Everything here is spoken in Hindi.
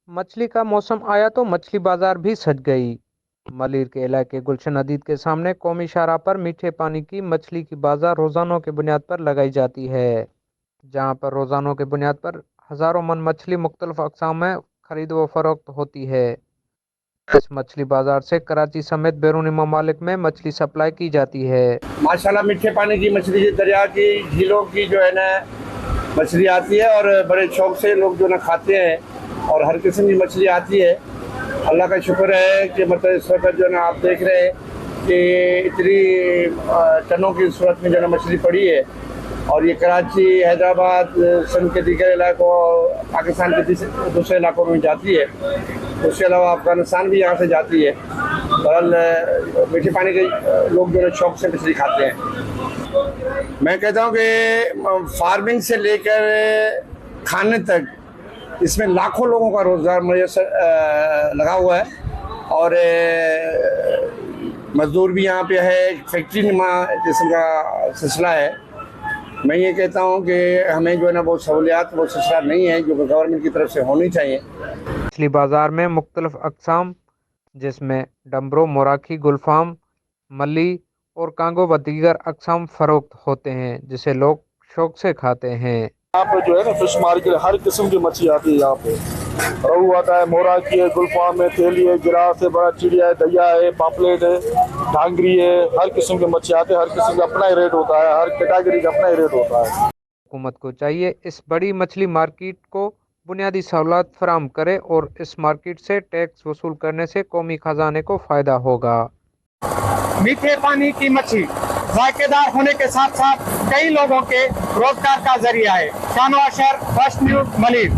मछली का मौसम आया तो मछली बाजार भी सज गई। मलिर के इलाके गुलशन नदी के सामने कौमी शाहराह पर मीठे पानी की मछली की बाजार रोजानों की बुनियाद पर लगाई जाती है, जहां पर रोजानों की बुनियाद पर हजारों मन मछली मुख्तलिफ अक़साम में खरीद व फरोख्त होती है। इस मछली बाजार से कराची समेत बैरूनी ममालिक में मछली सप्लाई की जाती है। माशाल्लाह मीठे पानी की मछली, दरिया की, झीलों की जो है ना मछली आती है और बड़े शौक से लोग जो ना खाते हैं और हर किस्म की मछली आती है। अल्लाह का शुक्र है कि मतलब इस वक्त जो ना आप देख रहे हैं कि इतनी टनों की सूरत में जो ना मछली पड़ी है और ये कराची, हैदराबाद, सिंध के दीगर इलाकों, पाकिस्तान के दूसरे इलाकों में जाती है। उसके अलावा अफगानिस्तान भी यहाँ से जाती है। बहरहाल मीठे पानी के लोग जो है शौक से मछली खाते हैं। मैं कहता हूँ कि फार्मिंग से लेकर खाने तक इसमें लाखों लोगों का रोज़गार मुझे लगा हुआ है और मजदूर भी यहाँ पे है। फैक्ट्री नुमा किस्म का सिलसिला है। मैं ये कहता हूँ कि हमें जो है ना वो सहूलियात, वो सिलसिला नहीं है जो गवर्नमेंट की तरफ से होनी चाहिए। मछली बाजार में मुख्तलिफ अक़साम जिसमें डम्बरो, मोराखी, गुलफाम, मल्ली और कांगो व दीगर अक़साम फरोख्त होते हैं, जिसे लोग शौक से खाते हैं। यहाँ पे जो है ना फिश मार्केट, हर किस्म की मछली आती है। यहाँ पे रहू आता है, मोराकी है, गुलफाम है, तेली है, गिरास है, बड़ा चिड़िया है, दहिया है, पापलेट है, ढांगरी है, हर किस्म के मछली आते हैं। हर किस्म का अपना ही रेट होता है, हर कैटेगरी का अपना ही रेट होता है। हुकूमत को चाहिए इस बड़ी मछली मार्केट को बुनियादी सहूलत फराहम करे और इस मार्केट से टैक्स वसूल करने से कौमी खजाने को फ़ायदा होगा। मीठे पानी की मछली जायकेदार होने के साथ साथ कई लोगों के रोजगार का जरिया है। शानवार शहर, फर्स्ट न्यूज़, मलिर।